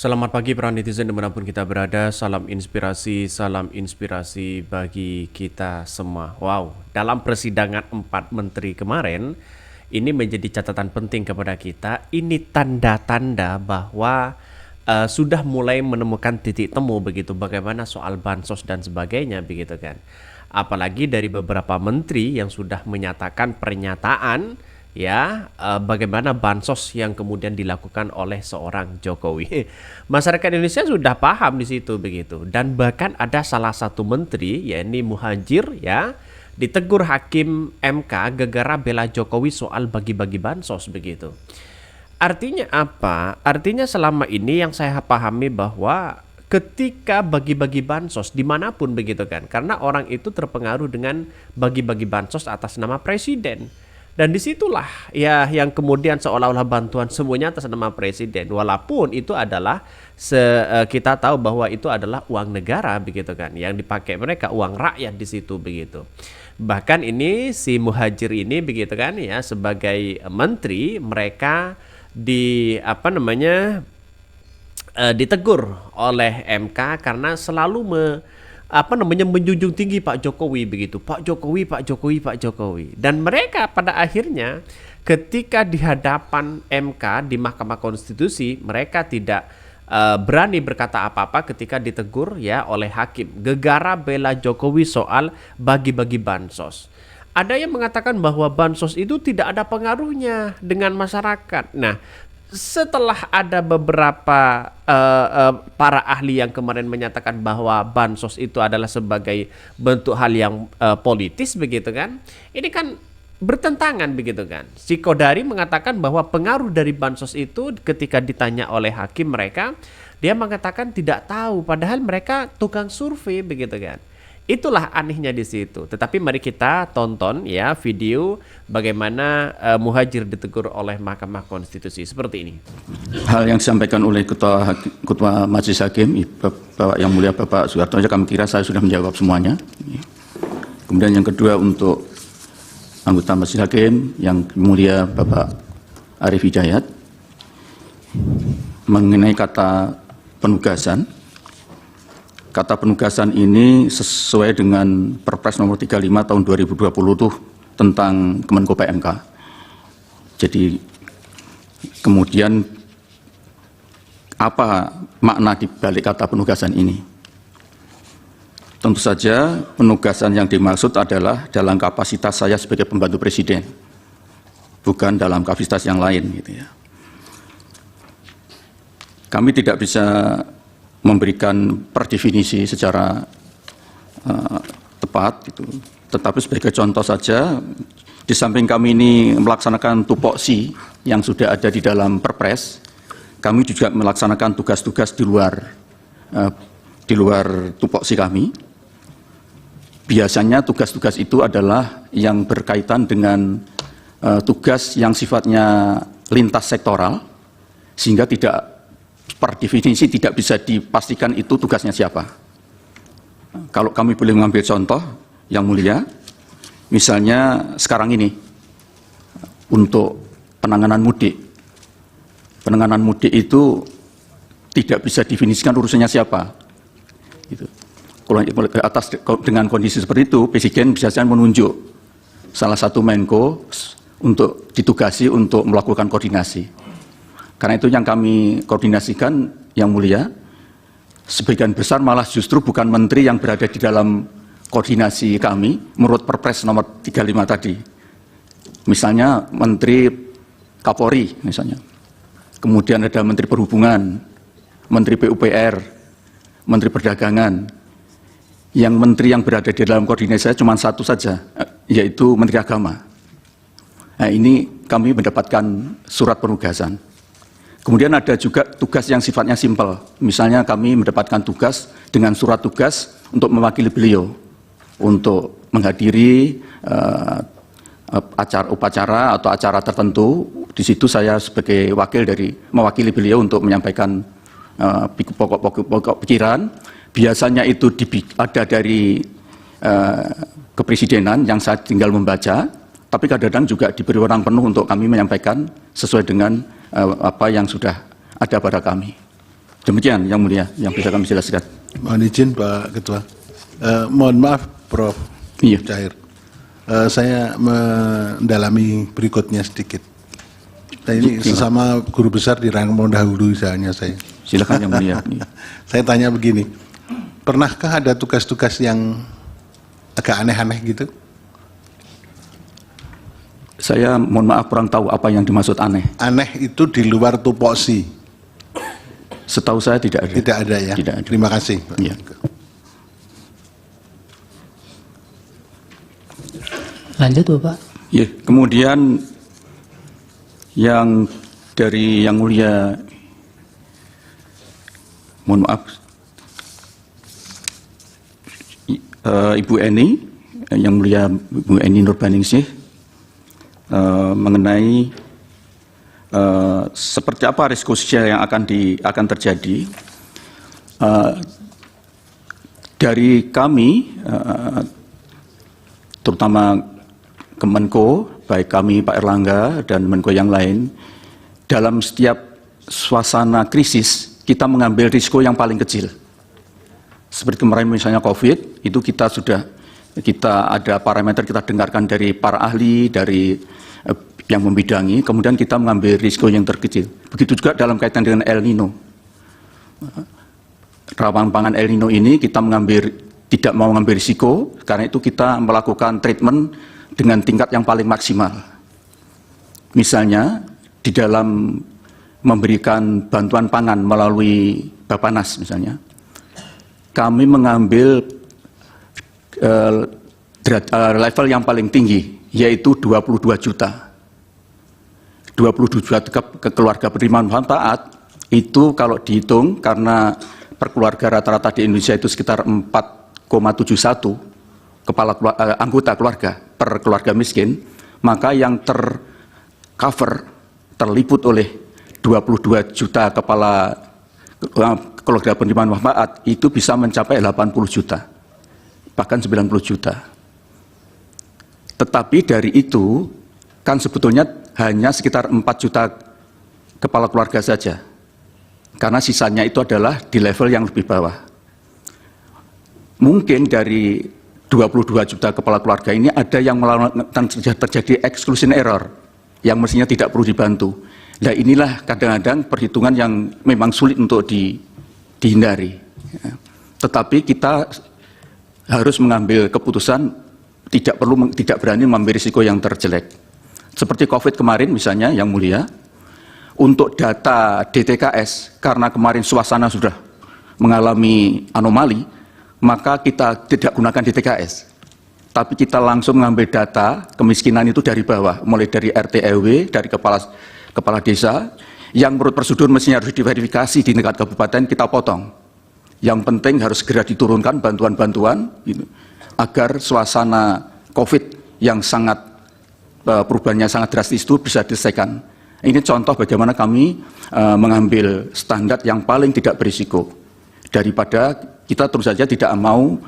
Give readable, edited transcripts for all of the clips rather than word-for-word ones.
Selamat pagi para netizen dimanapun kita berada, salam inspirasi bagi kita semua. Wow, dalam persidangan 4 menteri kemarin, ini menjadi catatan penting kepada kita. Ini tanda-tanda bahwa sudah mulai menemukan titik temu begitu, bagaimana soal bansos dan sebagainya begitu kan. Apalagi dari beberapa menteri yang sudah menyatakan pernyataan ya bagaimana bansos yang kemudian dilakukan oleh seorang Jokowi. Masyarakat Indonesia sudah paham di situ begitu, dan bahkan ada salah satu menteri yakni Muhajir ya ditegur hakim MK gegara bela Jokowi soal bagi-bagi bansos begitu. Artinya apa? Artinya selama ini yang saya pahami bahwa ketika bagi-bagi bansos dimanapun begitu kan, karena orang itu terpengaruh dengan bagi-bagi bansos atas nama presiden. Dan disitulah ya yang kemudian seolah-olah bantuan semuanya atas nama presiden. Walaupun itu adalah kita tahu bahwa itu adalah uang negara begitu kan, yang dipakai mereka uang rakyat di situ begitu. Bahkan ini si Muhajir ini begitu kan ya sebagai menteri mereka ditegur oleh MK karena selalu menjunjung tinggi Pak Jokowi begitu. Pak Jokowi, Pak Jokowi, Pak Jokowi. Dan mereka pada akhirnya ketika di hadapan MK di Mahkamah Konstitusi mereka tidak berani berkata apa-apa ketika ditegur ya oleh hakim gegara bela Jokowi soal bagi-bagi bansos. Ada yang mengatakan bahwa bansos itu tidak ada pengaruhnya dengan masyarakat. Nah, setelah ada beberapa para ahli yang kemarin menyatakan bahwa bansos itu adalah sebagai bentuk hal yang politis begitu kan, ini kan bertentangan begitu kan. Si Kodari mengatakan bahwa pengaruh dari bansos itu ketika ditanya oleh hakim mereka, dia mengatakan tidak tahu, padahal mereka tukang survei begitu kan. Itulah anehnya di situ. Tetapi mari kita tonton ya video bagaimana Muhajir ditegur oleh Mahkamah Konstitusi seperti ini. Hal yang disampaikan oleh Ketua Majelis Hakim, Bapak Yang Mulia Bapak Soeharto, kami kira saya sudah menjawab semuanya. Kemudian yang kedua untuk anggota Majelis Hakim Yang Mulia Bapak Arief Hidayat mengenai kata penugasan. Kata penugasan ini sesuai dengan Perpres nomor 35 tahun 2020 tuh tentang Kemenko PMK. Jadi kemudian apa makna di balik kata penugasan ini? Tentu saja penugasan yang dimaksud adalah dalam kapasitas saya sebagai pembantu presiden, bukan dalam kapasitas yang lain gitu ya. Kami tidak bisa memberikan per definisi secara tepat gitu. Tetapi sebagai contoh saja, di samping kami ini melaksanakan tupoksi yang sudah ada di dalam Perpres, kami juga melaksanakan tugas-tugas di luar tupoksi kami. Biasanya tugas-tugas itu adalah yang berkaitan dengan tugas yang sifatnya lintas sektoral, sehingga tidak per definisi tidak bisa dipastikan itu tugasnya siapa. Kalau kami boleh mengambil contoh yang mulia, misalnya sekarang ini untuk penanganan mudik. Penanganan mudik itu tidak bisa definisikan urusannya siapa. Gitu. Dengan kondisi seperti itu, Presiden bisa saja menunjuk salah satu Menko untuk ditugasi untuk melakukan koordinasi. Karena itu yang kami koordinasikan yang mulia, sebagian besar malah justru bukan menteri yang berada di dalam koordinasi kami menurut Perpres nomor 35 tadi. Misalnya Menteri Kapolri misalnya. Kemudian ada Menteri Perhubungan, Menteri PUPR, Menteri Perdagangan. Yang menteri yang berada di dalam koordinasi saya cuma satu saja, yaitu Menteri Agama. Nah, ini kami mendapatkan surat penugasan. Kemudian ada juga tugas yang sifatnya simpel. Misalnya kami mendapatkan tugas dengan surat tugas untuk mewakili beliau, untuk menghadiri upacara atau acara tertentu. Di situ saya sebagai wakil dari mewakili beliau untuk menyampaikan pokok-pokok pikiran. Biasanya itu ada dari kepresidenan yang saya tinggal membaca, tapi kadang-kadang juga diberi wewenang penuh untuk kami menyampaikan sesuai dengan apa yang sudah ada pada kami. Demikian yang mulia yang bisa kami jelaskan. Mohon izin Pak Ketua. Mohon maaf Prof. Iya. Cair. Saya mendalami berikutnya sedikit. Nah, ini sesama guru besar di rangka mendahului hanya saya. Silakan yang mulia. Iya. Saya tanya begini, pernahkah ada tugas-tugas yang agak aneh-aneh gitu? Saya mohon maaf kurang tahu apa yang dimaksud aneh. Aneh itu di luar tupoksi. Setahu saya tidak ada. Tidak ada ya? Tidak ada. Terima kasih. Iya. Lanjut Bapak. Ya, kemudian yang dari yang mulia, mohon maaf, Ibu Eni, yang mulia Ibu Eni Nurbaningsih, mengenai seperti apa risiko sosial yang akan terjadi. Dari kami, terutama Kemenko, baik kami Pak Erlangga dan Menko yang lain, dalam setiap suasana krisis kita mengambil risiko yang paling kecil. Seperti kemarin misalnya COVID, itu kita ada parameter kita dengarkan dari para ahli, dari yang membidangi, kemudian kita mengambil risiko yang terkecil. Begitu juga dalam kaitan dengan El Nino. Rawan pangan El Nino ini kita tidak mau mengambil risiko, karena itu kita melakukan treatment dengan tingkat yang paling maksimal. Misalnya di dalam memberikan bantuan pangan melalui Bapanas misalnya, kami mengambil level yang paling tinggi, yaitu 22 juta. 22 juta ke keluarga penerima manfaat, itu kalau dihitung karena per keluarga rata-rata di Indonesia itu sekitar 4,71 anggota keluarga per keluarga miskin, maka yang terliput oleh 22 juta kepala keluarga penerima manfaat itu bisa mencapai 80 juta, bahkan 90 juta. Tetapi dari itu kan sebetulnya hanya sekitar 4 juta kepala keluarga saja, karena sisanya itu adalah di level yang lebih bawah. Mungkin dari 22 juta kepala keluarga ini ada yang terjadi exclusion error yang mestinya tidak perlu dibantu. Nah, inilah kadang-kadang perhitungan yang memang sulit untuk dihindari. Tetapi kita harus mengambil keputusan tidak berani mengambil risiko yang terjelek. Seperti COVID kemarin misalnya yang mulia, untuk data DTKS karena kemarin suasana sudah mengalami anomali, maka kita tidak gunakan DTKS, tapi kita langsung mengambil data kemiskinan itu dari bawah, mulai dari RT RW, dari kepala desa, yang menurut prosedur mestinya harus diverifikasi di tingkat kabupaten, kita potong. Yang penting harus segera diturunkan bantuan-bantuan agar suasana COVID yang perubahannya sangat drastis itu bisa diselesaikan. Ini contoh bagaimana kami mengambil standar yang paling tidak berisiko, daripada kita terus saja tidak mau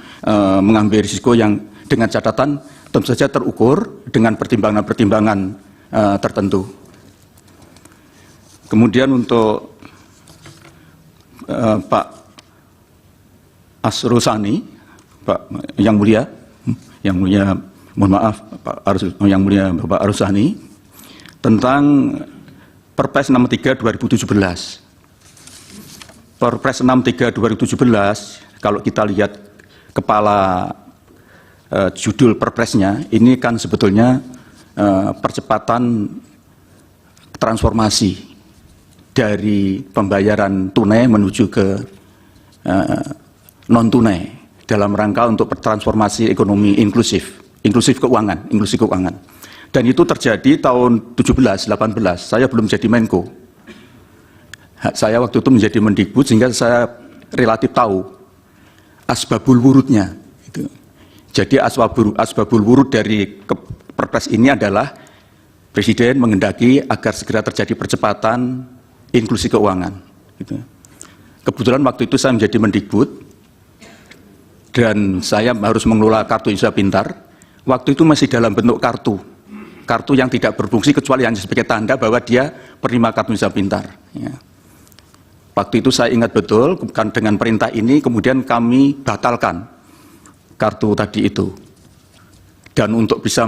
mengambil risiko yang dengan catatan tentu saja terukur dengan pertimbangan-pertimbangan tertentu. Kemudian untuk Pak Asrosani, Pak yang mulia, mohon maaf yang mulia Bapak Arusani, tentang Perpres 63 2017. Perpres 63 2017, kalau kita lihat kepala judul perpresnya, ini kan sebetulnya percepatan transformasi dari pembayaran tunai menuju ke non tunai dalam rangka untuk transformasi ekonomi inklusi keuangan. Dan itu terjadi tahun 17-18, saya belum jadi Menko. Saya waktu itu menjadi Mendikbud, sehingga saya relatif tahu asbabul wurudnya. Jadi asbabul wurud dari Perpres ini adalah Presiden menghendaki agar segera terjadi percepatan inklusi keuangan. Kebetulan waktu itu saya menjadi Mendikbud, dan saya harus mengelola kartu Indonesia Pintar. Waktu itu masih dalam bentuk kartu yang tidak berfungsi kecuali hanya sebagai tanda bahwa dia penerima kartu Indonesia Pintar. Waktu itu saya ingat betul, bukan dengan perintah ini, kemudian kami batalkan kartu tadi itu. Dan untuk bisa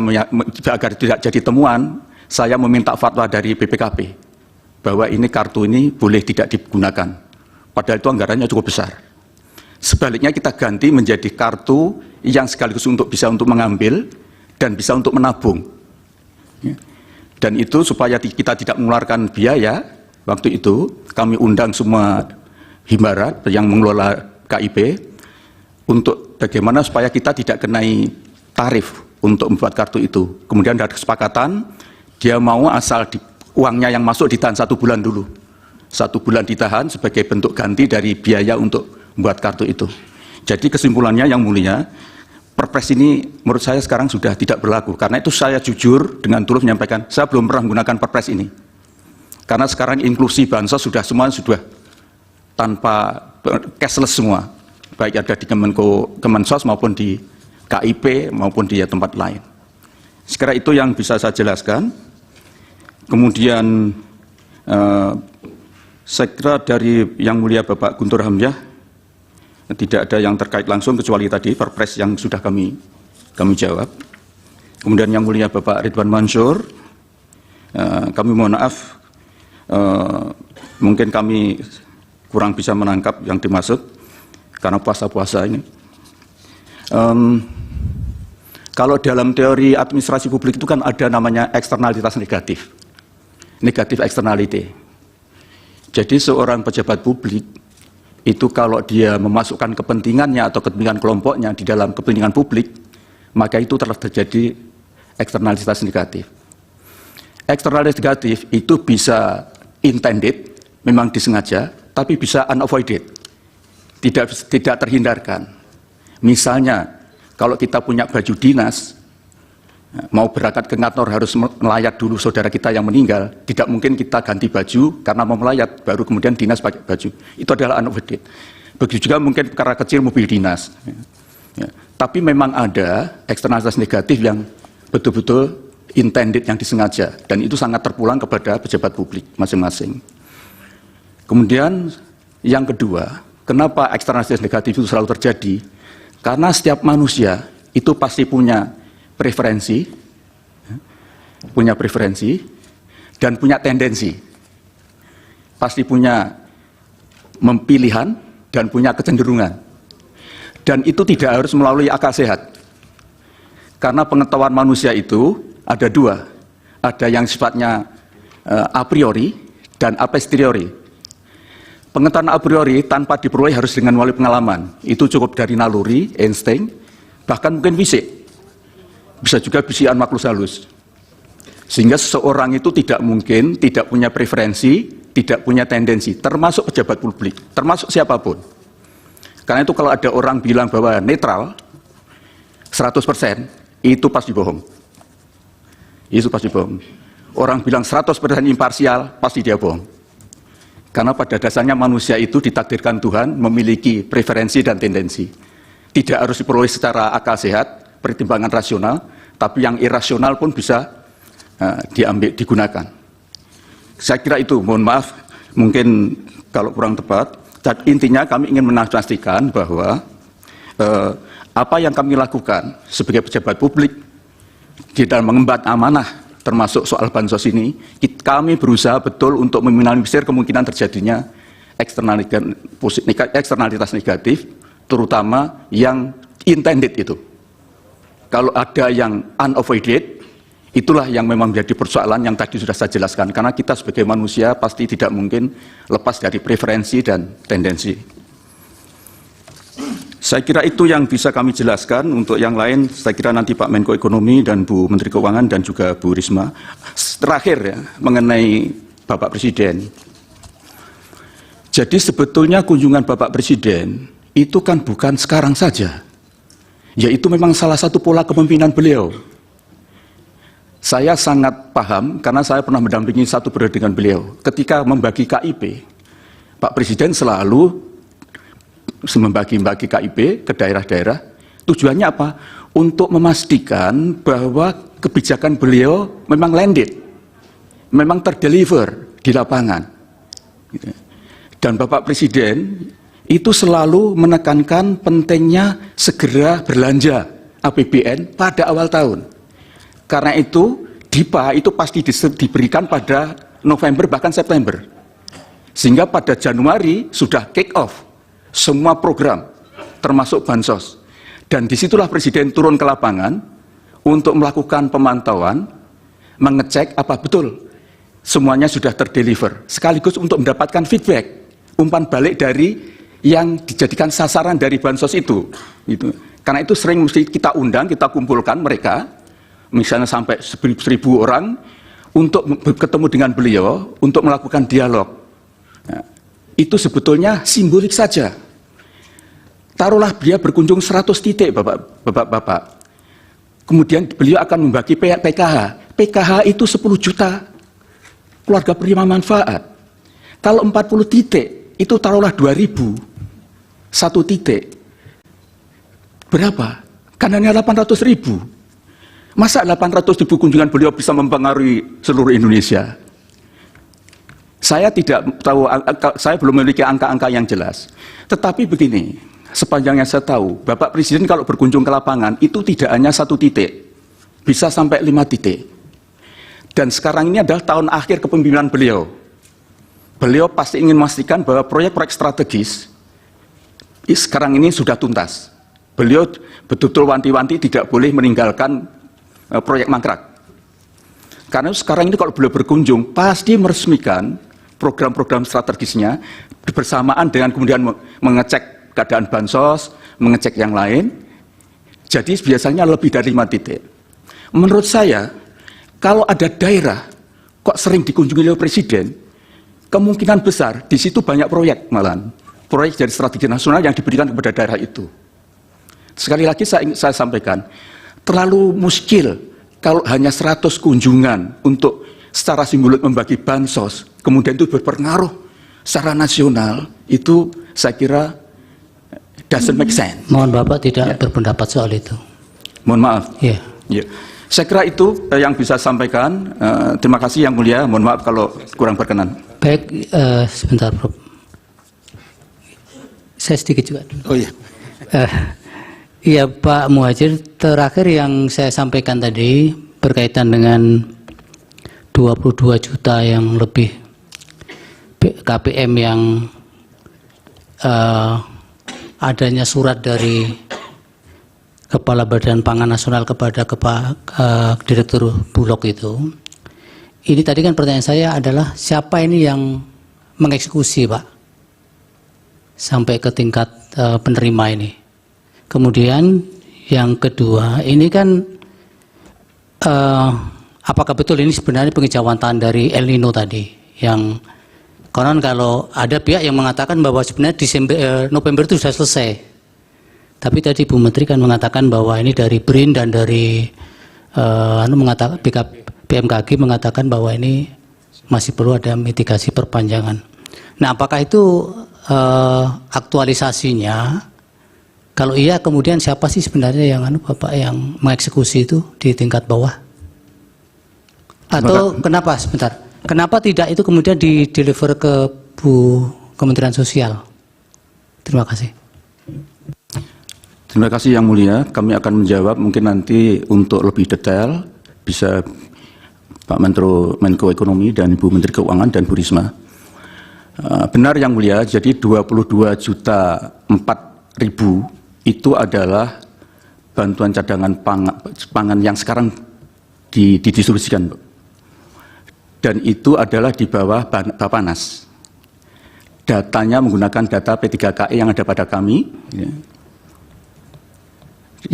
agar tidak jadi temuan, saya meminta fatwa dari BPKP bahwa ini kartu ini boleh tidak digunakan. Padahal itu anggarannya cukup besar. Sebaliknya kita ganti menjadi kartu yang sekaligus bisa untuk mengambil dan bisa untuk menabung. Dan itu supaya kita tidak mengeluarkan biaya. Waktu itu kami undang semua Himbara yang mengelola KIP untuk bagaimana supaya kita tidak kenai tarif untuk membuat kartu itu. Kemudian ada kesepakatan, dia mau asal uangnya yang masuk ditahan 1 bulan dulu. 1 bulan ditahan sebagai bentuk ganti dari biaya untuk membuat kartu itu. Jadi kesimpulannya yang mulia, Perpres ini menurut saya sekarang sudah tidak berlaku. Karena itu saya jujur dengan tulus menyampaikan, saya belum pernah menggunakan Perpres ini. Karena sekarang inklusi bansos semua sudah tanpa cashless semua. Baik ada di Kemensos maupun di KIP maupun di tempat lain. Sekira itu yang bisa saya jelaskan. Kemudian saya kira dari yang mulia Bapak Guntur Hamzah tidak ada yang terkait langsung kecuali tadi Perpres yang sudah kami jawab. Kemudian yang mulia Bapak Ridwan Mansur, kami mohon maaf, mungkin kami kurang bisa menangkap yang dimaksud karena puasa-puasa ini. Kalau dalam teori administrasi publik itu kan ada namanya eksternalitas negatif, negatif externality. Jadi seorang pejabat publik itu kalau dia memasukkan kepentingannya atau kepentingan kelompoknya di dalam kepentingan publik, maka itu telah terjadi eksternalitas negatif. Eksternalitas negatif itu bisa intended, memang disengaja, tapi bisa unavoided, tidak terhindarkan. Misalnya, kalau kita punya baju dinas, mau berangkat ke kantor harus melayat dulu saudara kita yang meninggal, tidak mungkin kita ganti baju karena mau melayat, baru kemudian dinas pakai baju. Itu adalah unavoided. Begitu juga mungkin perkara kecil mobil dinas. Ya. Tapi memang ada eksternalitas negatif yang betul-betul intended, yang disengaja, dan itu sangat terpulang kepada pejabat publik masing-masing. Kemudian yang kedua, kenapa eksternalitas negatif itu selalu terjadi? Karena setiap manusia itu pasti punya preferensi dan punya tendensi, pasti punya pilihan dan punya kecenderungan, dan itu tidak harus melalui akal sehat. Karena pengetahuan manusia itu ada dua, ada yang sifatnya a priori dan a posteriori. Pengetahuan a priori tanpa diperoleh harus dengan melalui pengalaman, itu cukup dari naluri, insting, bahkan mungkin fisik, bisa juga bisikan maklus halus. Sehingga seseorang itu tidak mungkin tidak punya preferensi, tidak punya tendensi, termasuk pejabat publik, termasuk siapapun. Karena itu kalau ada orang bilang bahwa netral 100%, itu pasti bohong. Itu pasti bohong. Orang bilang 100% imparsial, pasti dia bohong. Karena pada dasarnya manusia itu ditakdirkan Tuhan memiliki preferensi dan tendensi. Tidak harus diperoleh secara akal sehat, pertimbangan rasional, tapi yang irasional pun bisa digunakan. Saya kira itu, mohon maaf, mungkin kalau kurang tepat. Dan intinya kami ingin memastikan bahwa apa yang kami lakukan sebagai pejabat publik di dalam mengemban amanah, termasuk soal bansos ini, kami berusaha betul untuk meminimalisir kemungkinan terjadinya eksternalitas negatif, terutama yang intended itu. Kalau ada yang unavoided, itulah yang memang menjadi persoalan yang tadi sudah saya jelaskan. Karena kita sebagai manusia pasti tidak mungkin lepas dari preferensi dan tendensi. Saya kira itu yang bisa kami jelaskan. Untuk yang lain, saya kira nanti Pak Menko Ekonomi dan Bu Menteri Keuangan dan juga Bu Risma. Terakhir ya, mengenai Bapak Presiden. Jadi sebetulnya kunjungan Bapak Presiden itu kan bukan sekarang saja. Yaitu memang salah satu pola kepemimpinan beliau. Saya sangat paham karena saya pernah mendampingi satu periode dengan beliau. Ketika membagi KIP, Pak Presiden selalu membagi KIP ke daerah-daerah. Tujuannya apa? Untuk memastikan bahwa kebijakan beliau memang landed, memang terdeliver di lapangan. Dan Bapak Presiden itu selalu menekankan pentingnya segera belanja APBN pada awal tahun. Karena itu DIPA itu pasti diberikan pada November bahkan September. Sehingga pada Januari sudah kick off semua program termasuk bansos. Dan disitulah Presiden turun ke lapangan untuk melakukan pemantauan, mengecek apa betul semuanya sudah terdeliver. Sekaligus untuk mendapatkan feedback, umpan balik dari yang dijadikan sasaran dari bansos itu. Gitu. Karena itu sering mesti kita undang, kita kumpulkan mereka, misalnya sampai 1.000 orang, untuk ketemu dengan beliau, untuk melakukan dialog. Nah, itu sebetulnya simbolik saja. Taruhlah dia berkunjung 100 titik, Bapak-Bapak. Kemudian beliau akan membagi PKH. PKH itu 10 juta keluarga penerima manfaat. Kalau 40 titik, itu taruhlah 2.000. 1 titik. Berapa? Kan hanya 800.000. Masa 800.000 kunjungan beliau bisa mempengaruhi seluruh Indonesia? Saya tidak tahu, saya belum memiliki angka-angka yang jelas. Tetapi begini, sepanjang yang saya tahu, Bapak Presiden kalau berkunjung ke lapangan itu tidak hanya 1 titik, bisa sampai 5 titik. Dan sekarang ini adalah tahun akhir kepemimpinan beliau. Beliau pasti ingin memastikan bahwa proyek-proyek strategis sekarang ini sudah tuntas. Beliau betul-betul wanti-wanti tidak boleh meninggalkan proyek mangkrak. Karena sekarang ini kalau beliau berkunjung, pasti meresmikan program-program strategisnya bersamaan dengan kemudian mengecek keadaan bansos, mengecek yang lain. Jadi biasanya lebih dari 5 titik. Menurut saya, kalau ada daerah kok sering dikunjungi oleh Presiden, kemungkinan besar di situ banyak proyek malahan. Proyek dari strategi nasional yang diberikan kepada daerah itu. Sekali lagi saya sampaikan, terlalu muskil kalau hanya 100 kunjungan untuk secara simbolik membagi bansos, kemudian itu berpengaruh secara nasional, itu saya kira doesn't make sense. Mohon Bapak tidak berpendapat soal itu. Mohon maaf. Iya. Ya. Saya kira itu yang bisa saya sampaikan. Terima kasih Yang Mulia. Mohon maaf kalau kurang berkenan. Baik, sebentar, Prof. Saya sedikit juga. Oh iya. Iya, Pak Muhadjir, terakhir yang saya sampaikan tadi berkaitan dengan 22 juta yang lebih KPM yang adanya surat dari Kepala Badan Pangan Nasional kepada Direktur Bulog itu. Ini tadi kan pertanyaan saya adalah siapa ini yang mengeksekusi, Pak, sampai ke tingkat penerima ini. Kemudian yang kedua, ini kan apakah betul ini sebenarnya pengejawantahan dari El Nino tadi, yang konon kalau ada pihak yang mengatakan bahwa sebenarnya November itu sudah selesai, tapi tadi Bu Menteri kan mengatakan bahwa ini dari BRIN dan dari BMKG mengatakan bahwa ini masih perlu ada mitigasi perpanjangan. Nah, apakah itu aktualisasinya? Kalau iya, kemudian siapa sih sebenarnya yang Bapak yang mengeksekusi itu di tingkat bawah? Atau kenapa sebentar? Kenapa tidak itu kemudian di-deliver ke Kementerian Sosial? Terima kasih. Terima kasih Yang Mulia. Kami akan menjawab mungkin nanti untuk lebih detail bisa Pak Menko Ekonomi dan Ibu Menteri Keuangan dan Bu Risma. Benar Yang Mulia, jadi 22 juta 4.000 itu adalah bantuan cadangan pangan yang sekarang didistribusikan. Dan itu adalah di bawah Bappenas. Datanya menggunakan data P3KE yang ada pada kami, ya,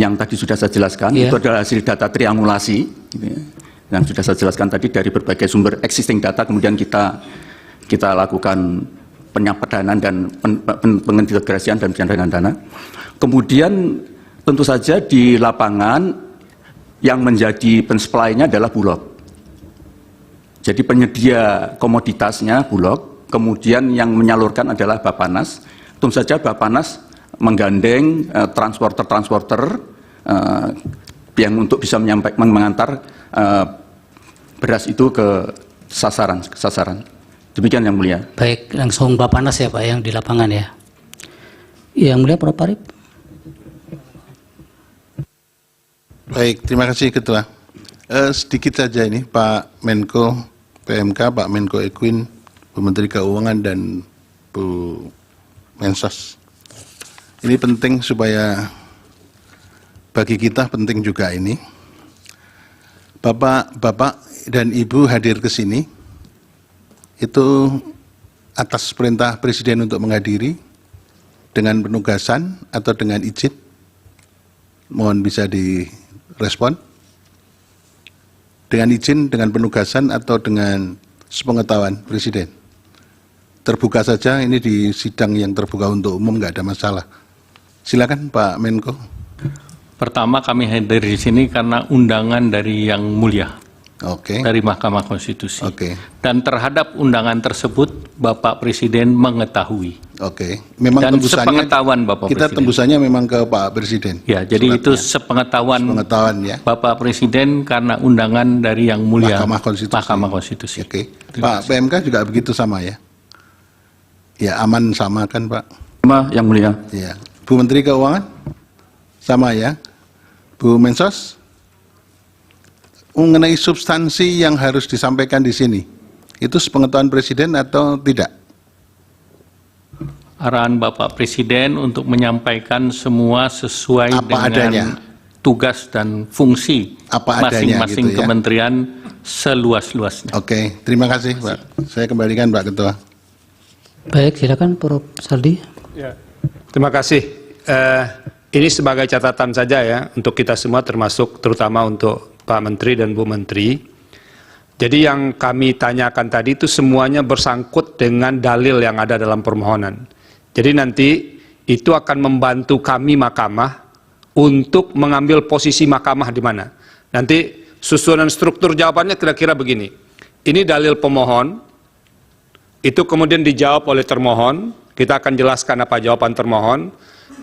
yang tadi sudah saya jelaskan, itu adalah hasil data triangulasi, ya, yang sudah saya jelaskan tadi dari berbagai sumber existing data, kemudian kita lakukan penyampaian dan pengintegrasian dan penyandaan dana. Kemudian tentu saja di lapangan yang menjadi pensuplainya adalah Bulog. Jadi penyedia komoditasnya Bulog, kemudian yang menyalurkan adalah Bappenas. Tentu saja Bappenas menggandeng transporter yang untuk bisa mengantar beras itu ke sasaran. Demikian Yang Mulia. Baik, langsung Bapak Nas ya Pak yang di lapangan ya. Yang Mulia Prof. Arif. Baik, terima kasih Ketua. Sedikit saja ini Pak Menko PMK, Pak Menko Equin, Bu Menteri Keuangan dan Bu Mensos. Ini penting supaya bagi kita penting juga ini. Bapak dan Ibu hadir ke sini itu atas perintah Presiden untuk menghadiri dengan penugasan atau dengan izin. Mohon bisa direspon. Dengan izin, dengan penugasan atau dengan sepengetahuan Presiden. Terbuka saja, ini di sidang yang terbuka untuk umum, nggak ada masalah. Silakan Pak Menko. Pertama kami hadir di sini karena undangan dari Yang Mulia, Oke. dari Mahkamah Konstitusi. Oke. Dan terhadap undangan tersebut Bapak Presiden mengetahui. Oke. Memang Dan tembusannya sepengetahuan Bapak kita Presiden. tembusannya memang ke Pak Presiden. Ya, jadi itu Suratnya. sepengetahuan Pengetahuan ya. Bapak Presiden karena undangan dari Yang Mulia Mahkamah Konstitusi. Konstitusi. Oke. Pak PMK juga begitu sama ya. Ya aman sama kan Pak. Sama Yang Mulia. Ya. Bu Menteri Keuangan sama ya. Bu Mensos mengenai substansi yang harus disampaikan di sini itu sepengetahuan Presiden atau tidak? Arahan Bapak Presiden untuk menyampaikan semua sesuai Apa dengan adanya. tugas dan fungsi Apa adanya masing-masing gitu ya. kementerian seluas-luasnya. Oke, terima kasih Pak. Saya kembalikan Pak Ketua. Baik, silakan Prof. Saldi. Ya, terima kasih. Ini sebagai catatan saja ya untuk kita semua termasuk terutama untuk Pak Menteri dan Bu Menteri. Jadi yang kami tanyakan tadi itu semuanya bersangkut dengan dalil yang ada dalam permohonan. Jadi nanti itu akan membantu kami mahkamah untuk mengambil posisi mahkamah di mana. Nanti susunan struktur jawabannya kira-kira begini. Ini dalil pemohon, itu kemudian dijawab oleh termohon, kita akan jelaskan apa jawaban termohon.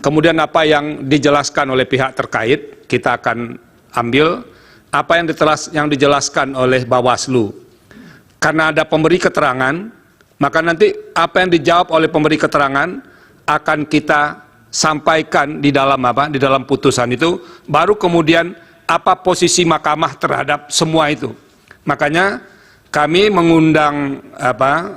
Kemudian apa yang dijelaskan oleh pihak terkait, kita akan ambil. Apa yang dijelaskan oleh Bawaslu. Karena ada pemberi keterangan, maka nanti apa yang dijawab oleh pemberi keterangan akan kita sampaikan di dalam di dalam putusan itu, baru kemudian apa posisi mahkamah terhadap semua itu. Makanya kami mengundang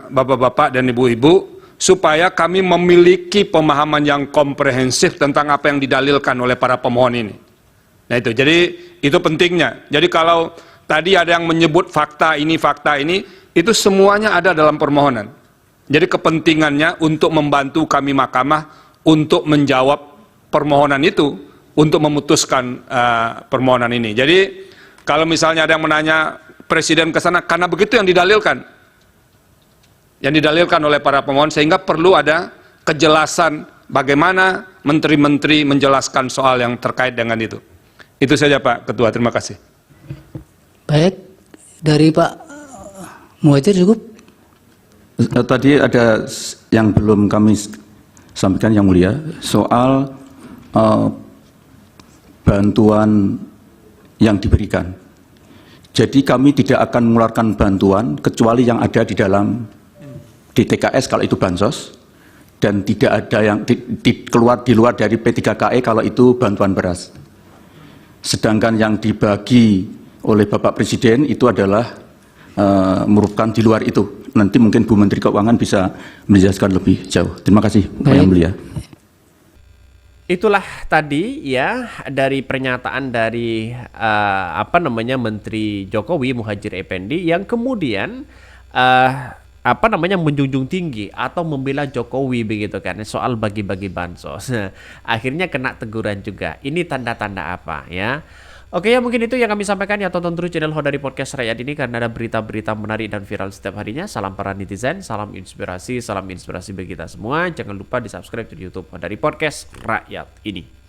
Bapak-bapak dan Ibu-ibu supaya kami memiliki pemahaman yang komprehensif tentang apa yang didalilkan oleh para pemohon ini. Nah itu, jadi itu pentingnya. Jadi kalau tadi ada yang menyebut fakta ini, itu semuanya ada dalam permohonan. Jadi kepentingannya untuk membantu kami mahkamah untuk menjawab permohonan itu, untuk memutuskan permohonan ini. Jadi kalau misalnya ada yang menanya Presiden ke sana, karena begitu yang didalilkan oleh para pemohon, sehingga perlu ada kejelasan bagaimana menteri-menteri menjelaskan soal yang terkait dengan itu. Itu saja Pak Ketua, terima kasih. Baik, dari Pak Muhadjir cukup? Tadi ada yang belum kami sampaikan Yang Mulia, soal bantuan yang diberikan. Jadi kami tidak akan mengeluarkan bantuan kecuali yang ada di dalam DTKS kalau itu bansos, dan tidak ada yang keluar di luar dari P3KE kalau itu bantuan beras. Sedangkan yang dibagi oleh Bapak Presiden itu adalah merupakan di luar itu. Nanti mungkin Bu Menteri Keuangan bisa menjelaskan lebih jauh. Terima kasih Pak Yang Mulia. Itulah tadi ya dari pernyataan dari Menteri Jokowi Muhadjir Effendi yang kemudian menjunjung tinggi atau membela Jokowi begitu kan soal bagi-bagi bansos. Akhirnya kena teguran juga. Ini tanda-tanda apa ya? Oke ya, mungkin itu yang kami sampaikan ya. Tonton terus channel Hodari Podcast Rakyat ini karena ada berita-berita menarik dan viral setiap harinya. Salam para netizen, salam inspirasi bagi kita semua. Jangan lupa di subscribe di YouTube Hodari Podcast Rakyat ini.